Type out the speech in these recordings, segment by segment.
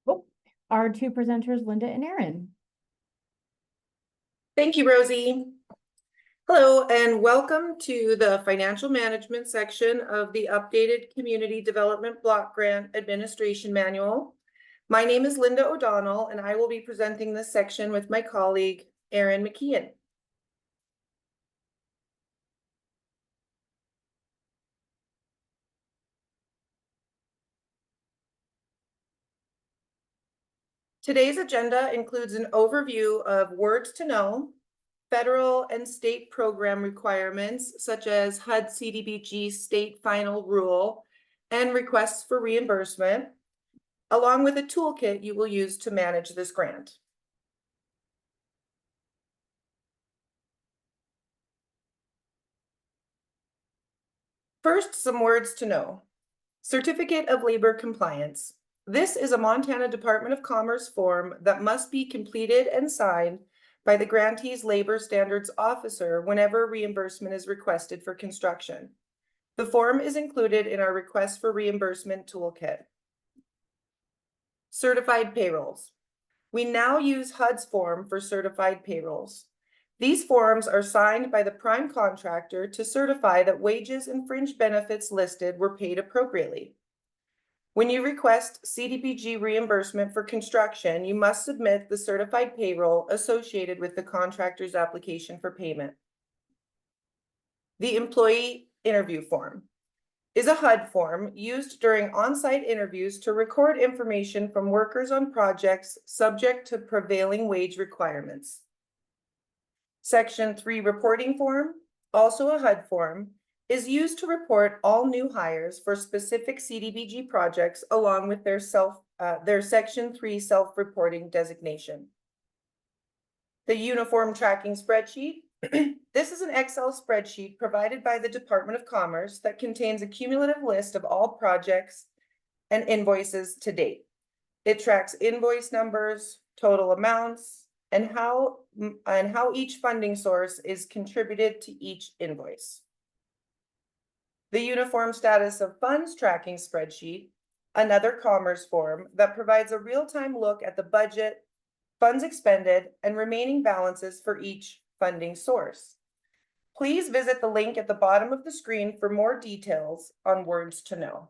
Oh, our two presenters, Linda and Erin. Thank you, Rosie. Hello, and welcome to the financial management section of the updated Community Development Block Grant Administration Manual. My name is Linda O'Donnell, and I will be presenting this section with my colleague, Erin McKeon. Today's agenda includes an overview of words to know, federal and state program requirements such as HUD CDBG state final rule and requests for reimbursement, along with a toolkit you will use to manage this grant. First, some words to know. Certificate of Labor Compliance. This is a Montana Department of Commerce form that must be completed and signed by the grantee's labor standards officer whenever reimbursement is requested for construction. The form is included in our request for reimbursement toolkit. Certified payrolls. We now use HUD's form for certified payrolls. These forms are signed by the prime contractor to certify that wages and fringe benefits listed were paid appropriately. When you request CDBG reimbursement for construction, you must submit the certified payroll associated with the contractor's application for payment. The employee interview form is a HUD form used during on-site interviews to record information from workers on projects subject to prevailing wage requirements. Section 3 reporting form, also a HUD form, is used to report all new hires for specific CDBG projects along with their Section 3 self-reporting designation. The uniform tracking spreadsheet. This is an Excel spreadsheet provided by the Department of Commerce that contains a cumulative list of all projects and invoices to date. It tracks invoice numbers, total amounts, and how each funding source is contributed to each invoice. The Uniform Status of Funds Tracking Spreadsheet, another Commerce form that provides a real-time look at the budget, funds expended, and remaining balances for each funding source. Please visit the link at the bottom of the screen for more details on words to know.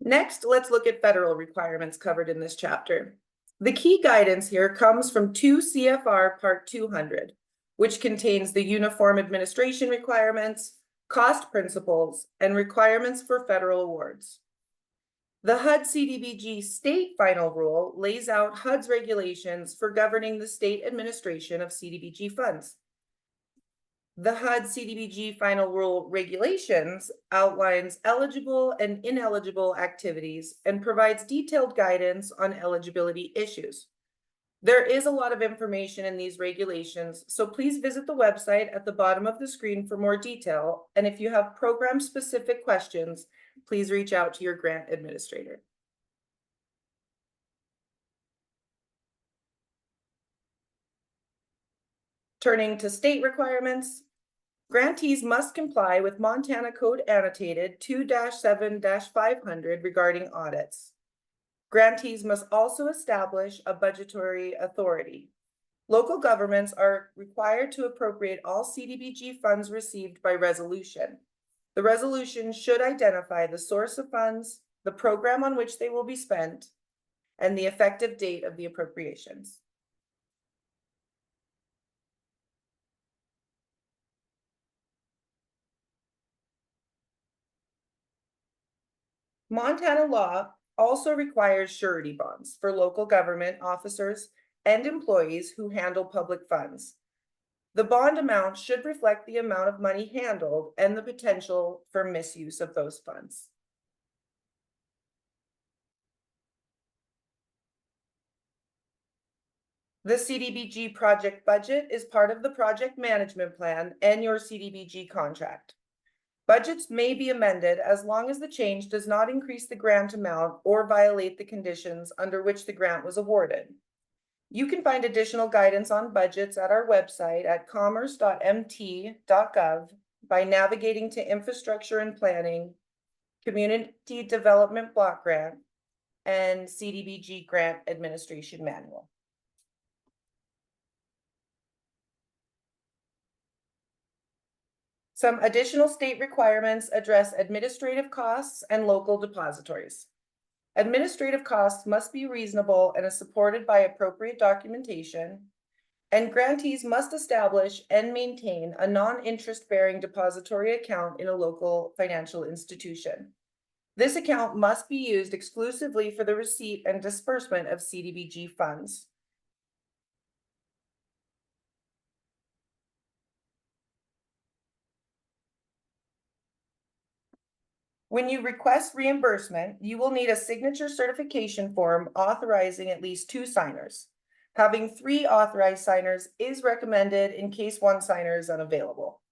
Next, let's look at federal requirements covered in this chapter. The key guidance here comes from 2 CFR Part 200, which contains the uniform administration requirements, cost principles, and requirements for federal awards. The HUD CDBG state final rule lays out HUD's regulations for governing the state administration of CDBG funds. The HUD CDBG final rule regulations outlines eligible and ineligible activities and provides detailed guidance on eligibility issues. There is a lot of information in these regulations, so please visit the website at the bottom of the screen for more detail. And if you have program-specific questions, please reach out to your grant administrator. Turning to state requirements, grantees must comply with Montana Code Annotated 2-7-500 regarding audits. Grantees must also establish a budgetary authority. Local governments are required to appropriate all CDBG funds received by resolution. The resolution should identify the source of funds, the program on which they will be spent, and the effective date of the appropriations. Montana law also requires surety bonds for local government officers and employees who handle public funds. The bond amount should reflect the amount of money handled and the potential for misuse of those funds. The CDBG project budget is part of the project management plan and your CDBG contract. Budgets may be amended as long as the change does not increase the grant amount or violate the conditions under which the grant was awarded. You can find additional guidance on budgets at our website at commerce.mt.gov by navigating to infrastructure and planning, community development block grant, and CDBG Grant Administration Manual. Some additional state requirements address administrative costs and local depositories. Administrative costs must be reasonable and is supported by appropriate documentation, and grantees must establish and maintain a non-interest-bearing depository account in a local financial institution. This account must be used exclusively for the receipt and disbursement of CDBG funds. When you request reimbursement, you will need a signature certification form authorizing at least 2 signers. Having 3 authorized signers is recommended in case 1 signer is unavailable.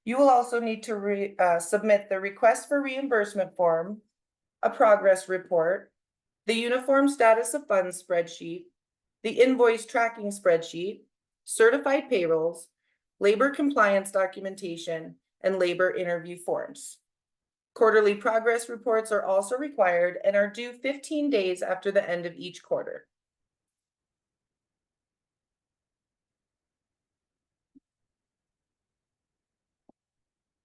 You will also need to submit the request for reimbursement form, a progress report, the uniform status of funds spreadsheet, the invoice tracking spreadsheet, certified payrolls, labor compliance documentation, and labor interview forms. Quarterly progress reports are also required and are due 15 days after the end of each quarter.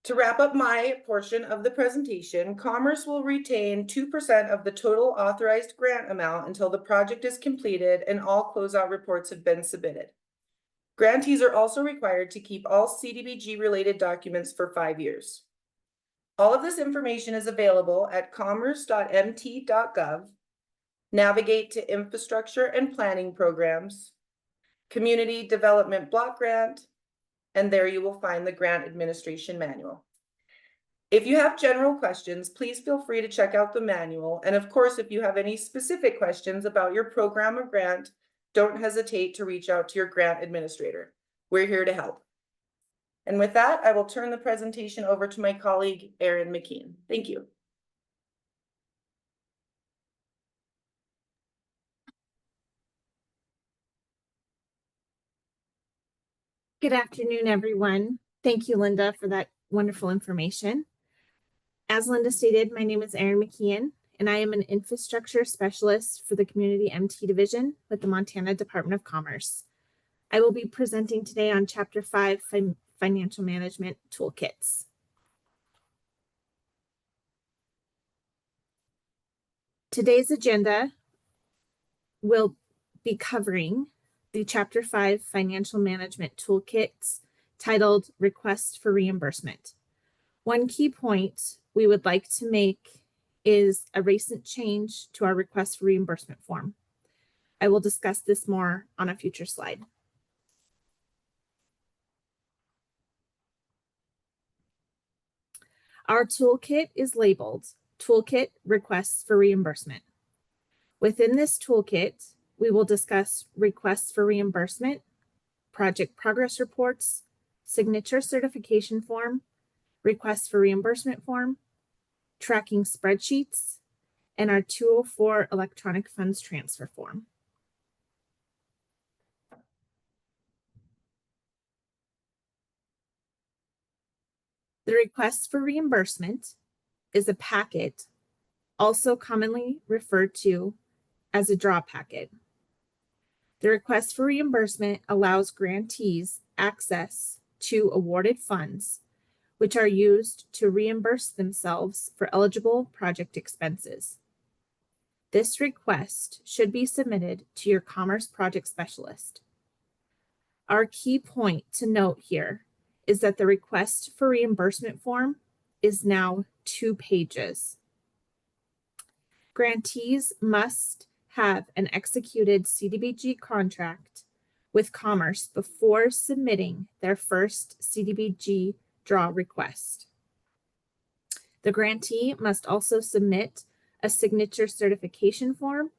To wrap up my portion of the presentation, Commerce will retain 2% of the total authorized grant amount until the project is completed and all closeout reports have been submitted. Grantees are also required to keep all CDBG related documents for 5 years. All of this information is available at commerce.mt.gov. Navigate to infrastructure and planning programs, community development block grant, and there you will find the Grant Administration Manual. If you have general questions, please feel free to check out the manual. And of course, if you have any specific questions about your program or grant, don't hesitate to reach out to your grant administrator. We're here to help. And with that, I will turn the presentation over to my colleague, Erin McKeon. Thank you. Good afternoon, everyone. Thank you, Linda, for that wonderful information. As Linda stated, my name is Erin McKeon, and I am an infrastructure specialist for the Community MT Division with the Montana Department of Commerce. I will be presenting today on Chapter 5, Financial Management Toolkits. Today's agenda will be covering the Chapter 5 Financial Management Toolkits titled Request for Reimbursement. One key point we would like to make is a recent change to our Request for Reimbursement form. I will discuss this more on a future slide. Our toolkit is labeled Toolkit Requests for Reimbursement. Within this toolkit, we will discuss requests for reimbursement, project progress reports, signature certification form, request for reimbursement form, tracking spreadsheets, and our 204 electronic funds transfer form. The request for reimbursement is a packet, also commonly referred to as a draw packet. The request for reimbursement allows grantees access to awarded funds, which are used to reimburse themselves for eligible project expenses. This request should be submitted to your Commerce Project Specialist. Our key point to note here is that the request for reimbursement form is now 2 pages. Grantees must have an executed CDBG contract with Commerce before submitting their first CDBG draw request. The grantee must also submit a signature certification form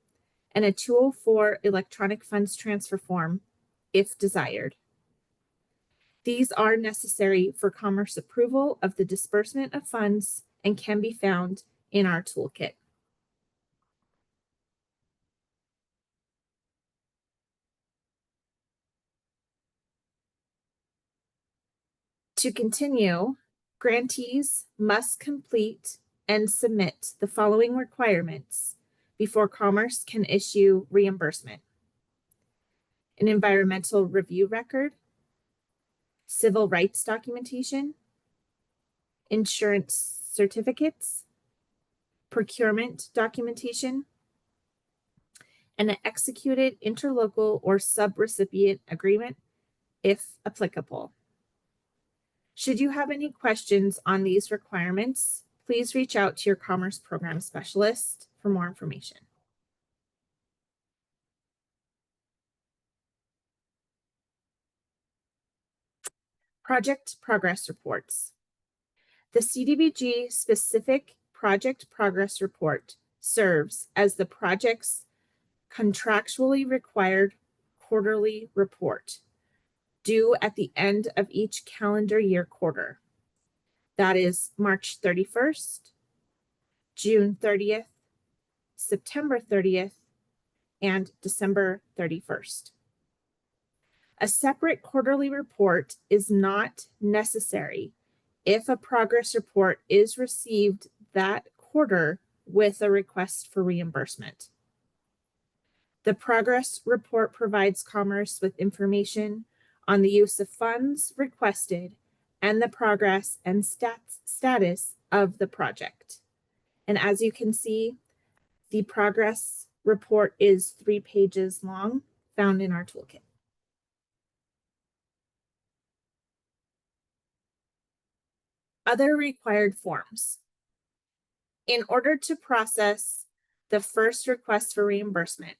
and a 204 electronic funds transfer form if desired. These are necessary for Commerce approval of the disbursement of funds and can be found in our toolkit. To continue, Grantees must complete and submit the following requirements before Commerce can issue reimbursement: an environmental review record, civil rights documentation, insurance certificates, procurement documentation, and an executed interlocal or subrecipient agreement, if applicable. Should you have any questions on these requirements, please reach out to your Commerce Program Specialist for more information. Project progress reports. The CDBG specific project progress report serves as the project's contractually required quarterly report due at the end of each calendar year quarter. That is March 31st, June 30th, September 30th, and December 31st. A separate quarterly report is not necessary if a progress report is received that quarter with a request for reimbursement. The progress report provides Commerce with information on the use of funds requested and the progress and status of the project. And as you can see, the progress report is 3 pages long, found in our toolkit. Other required forms. In order to process the first request for reimbursement,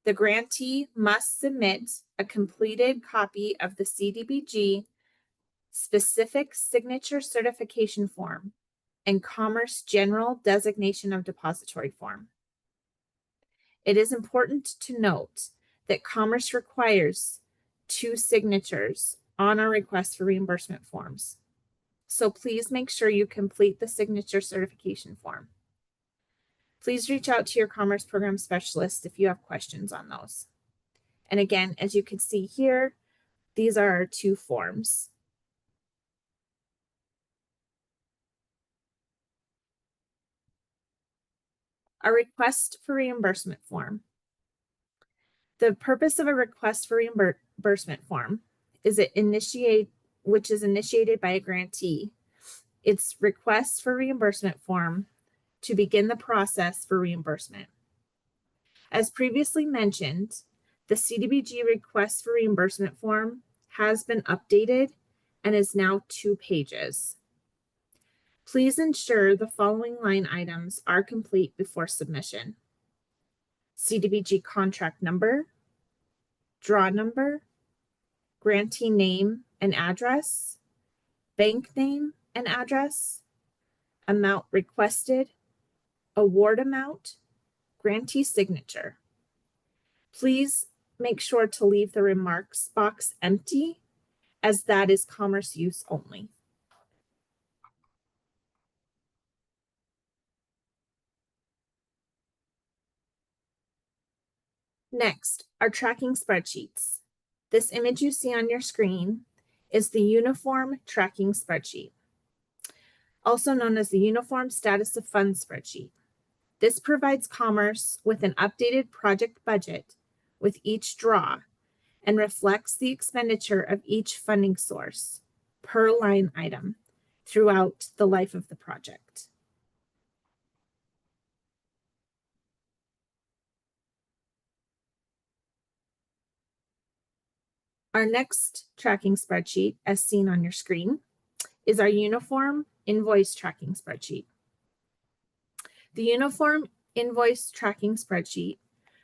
the grantee must submit a completed copy of the CDBG specific signature certification form and Commerce General Designation of Depository form. It is important to note that Commerce requires 2 signatures on our request for reimbursement forms. So please make sure you complete the signature certification form. Please reach out to your Commerce Program Specialist if you have questions on those. And again, as you can see here, these are our 2 forms. A request for reimbursement form. The purpose of a request for reimbursement form is which is initiated by a grantee. It's request for reimbursement form to begin the process for reimbursement. As previously mentioned, the CDBG request for reimbursement form has been updated and is now 2 pages. Please ensure the following line items are complete before submission: CDBG contract number, draw number, grantee name and address, bank name and address, amount requested, award amount, grantee signature. Please make sure to leave the remarks box empty, as that is Commerce use only. Next, our tracking spreadsheets. This image you see on your screen is the Uniform Tracking Spreadsheet, also known as the Uniform Status of Funds Spreadsheet. This provides Commerce with an updated project budget with each draw and reflects the expenditure of each funding source per line item throughout the life of the project. Our next tracking spreadsheet, as seen on your screen, is our Uniform Invoice Tracking Spreadsheet. The Uniform Invoice Tracking Spreadsheet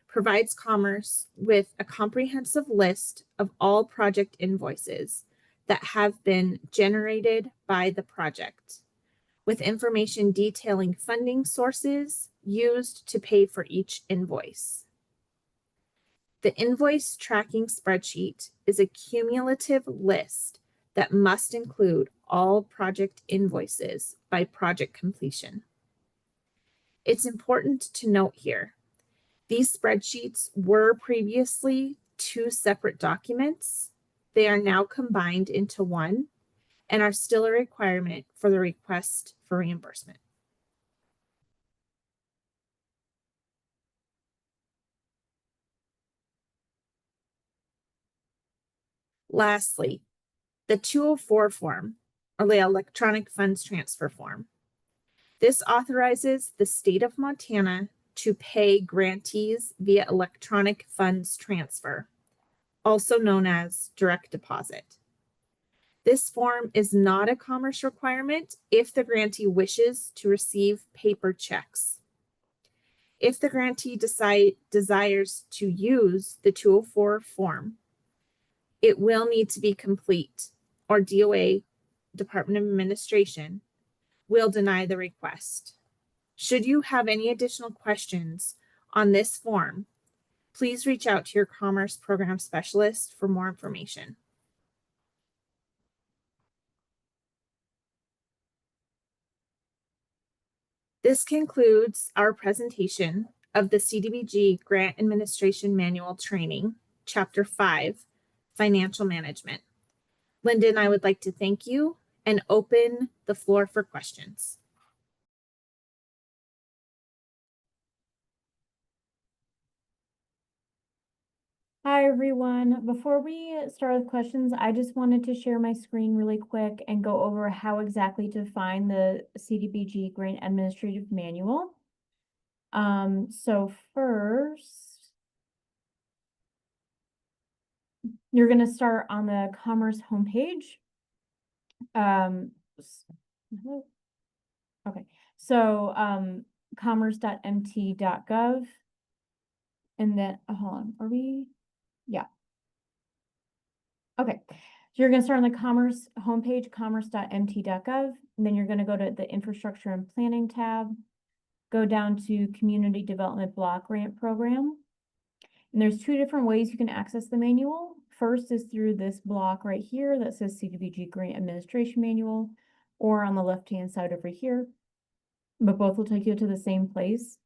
provides Commerce with a comprehensive list of all project invoices that have been generated by the project, with information detailing funding sources used to pay for each invoice. The invoice tracking spreadsheet is a cumulative list that must include all project invoices by project completion. It's important to note here, these spreadsheets were previously 2 separate documents. They are now combined into one, and are still a requirement for the request for reimbursement. Lastly, the 204 form, or the electronic funds transfer form. This authorizes the state of Montana to pay grantees via electronic funds transfer, also known as direct deposit. This form is not a commerce requirement if the grantee wishes to receive paper checks. If the grantee desires to use the 204 form, it will need to be complete, or DOA, Department of Administration, will deny the request. Should you have any additional questions on this form, please reach out to your Commerce Program Specialist for more information. This concludes our presentation of the CDBG Grant Administration Manual Training, Chapter 5, Financial Management. Linda and I would like to thank you and open the floor for questions. Hi, everyone. Before we start with questions, I just wanted to share my screen really quick and go over how exactly to find the CDBG Grant Administrative Manual. So first, you're going to start on the Commerce homepage. Okay, so commerce.mt.gov, and then hold on, are we? Yeah. Okay, so you're going to start on the Commerce homepage, commerce.mt.gov, and then you're going to go to the Infrastructure and Planning tab, go down to Community Development Block Grant Program. And there's two different ways you can access the manual. First is through this block right here that says CDBG Grant Administration Manual, or on the left-hand side over here, but both will take you to the same place.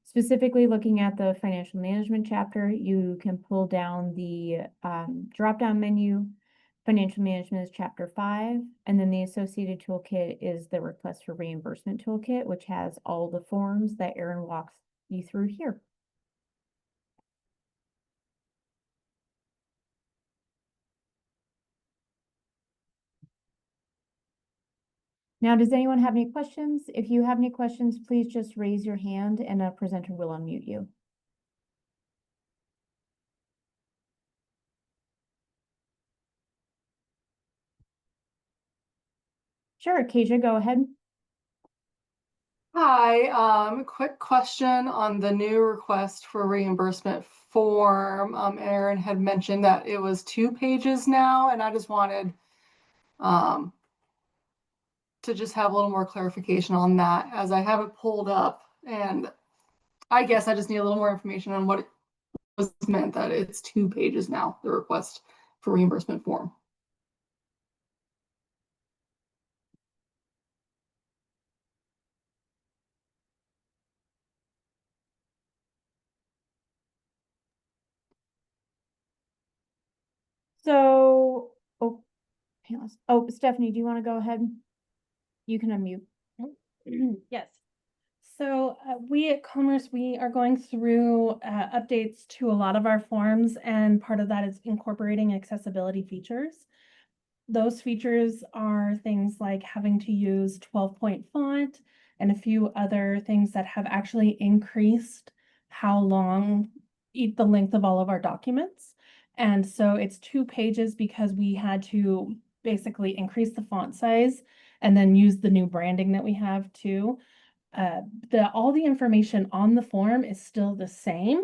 Specifically looking at the financial management chapter, you can pull down the drop-down menu. Financial management is chapter 5, and then the associated toolkit is the request for reimbursement toolkit, which has all the forms that Erin walks you through here. Now, does anyone have any questions? If you have any questions, please just raise your hand and a presenter will unmute you. Sure, Kasia, go ahead. Hi, quick question on the new request for reimbursement form. Erin had mentioned that it was 2 pages now, and I just wanted to just have a little more clarification on that, as I have it pulled up, and I guess I just need a little more information on what it was meant that it's 2 pages now, the request for reimbursement form. So, Stephanie, do you want to go ahead? You can unmute. Yes. So we at Commerce, we are going through updates to a lot of our forms, and part of that is incorporating accessibility features. Those features are things like having to use 12-point font and a few other things that have actually increased how long, the length of all of our documents. And so it's 2 pages because we had to basically increase the font size and then use the new branding that we have too. All the information on the form is still the same.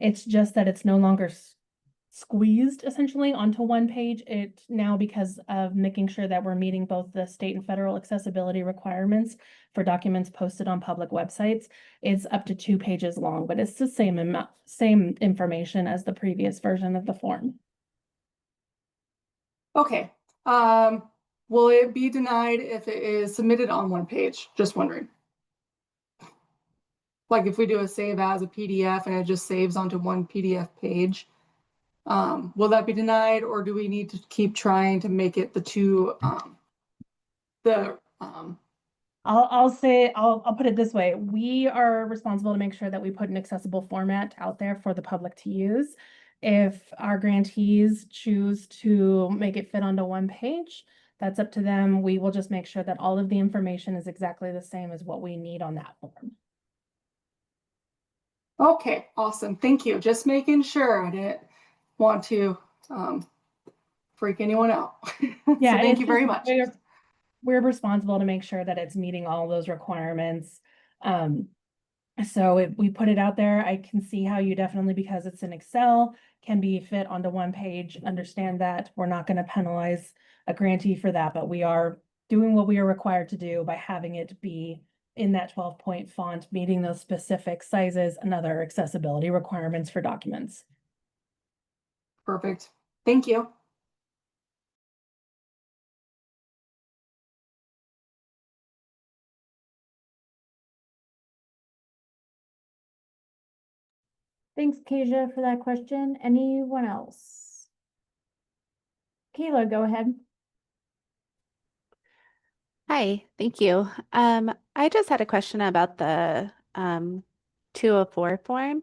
It's just that it's no longer squeezed essentially onto 1 page. It now, because of making sure that we're meeting both the state and federal accessibility requirements for documents posted on public websites, it's up to 2 pages long, but it's the same amount, same information as the previous version of the form. Okay. Will it be denied if it is submitted on 1 page? Just wondering. Like if we do a save as a PDF and it just saves onto 1 PDF page, will that be denied, or do we need to keep trying to make it the 2 the, I'll put it this way. We are responsible to make sure that we put an accessible format out there for the public to use. If our grantees choose to make it fit onto one page, that's up to them. We will just make sure that all of the information is exactly the same as what we need on that form. okay, awesome. Thank you. Just making sure. I didn't want to freak anyone out. So Yeah, thank it's you very just- much. we're responsible to make sure that it's meeting all those requirements. So if we put it out there, I can see how you definitely, because it's in Excel, can be fit onto one page. Understand that we're not going to penalize a grantee for that, but we are doing what we are required to do by having it be in that 12-point font, meeting those specific sizes and other accessibility requirements for documents. Perfect. Thank you. Thanks, Kasia, for that question. Anyone else? Kayla, go ahead. Hi, thank you. I just had a question about the 204 form.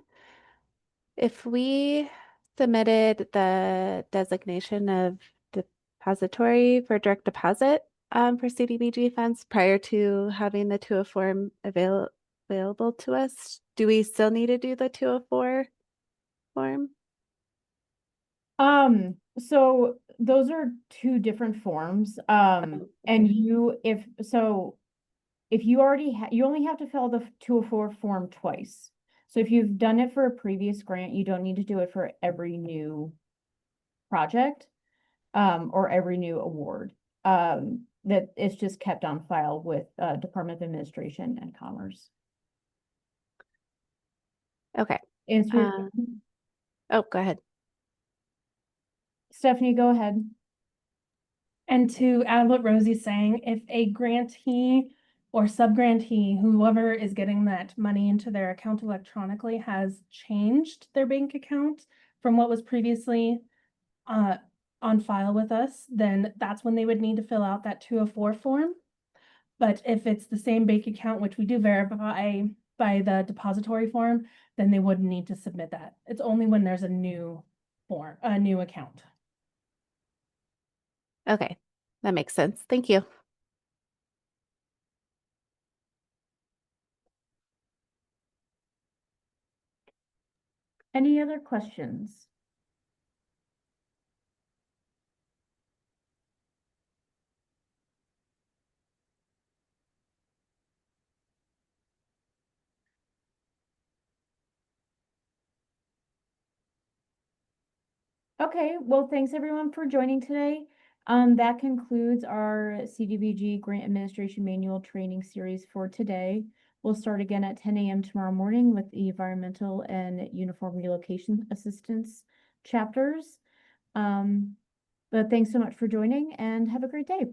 If we submitted the designation of depository for direct deposit for CDBG funds prior to having the 204 available to us, do we still need to do the 204 form? So those are two different forms. And if you already you only have to fill the 204 form twice. So if you've done it for a previous grant, you don't need to do it for every new project, or every new award. That it's just kept on file with, Department of Administration and Commerce. Okay. Answer your Uh, question? Oh, go ahead. Stephanie, go ahead. And to add what Rosie's saying, if a grantee or sub-grantee, whoever is getting that money into their account electronically, has changed their bank account from what was previously on file with us, then that's when they would need to fill out that 204 form. But if it's the same bank account, which we do verify by the depository form, then they wouldn't need to submit that. It's only when there's a new form, a new account. Okay, that makes sense. Thank you. Any other questions? Okay, well, thanks everyone for joining today. That concludes our CDBG Grant Administration Manual training series for today. We'll start again at 10 a.m. tomorrow morning with the environmental and uniform relocation assistance chapters. But thanks so much for joining and have a great day.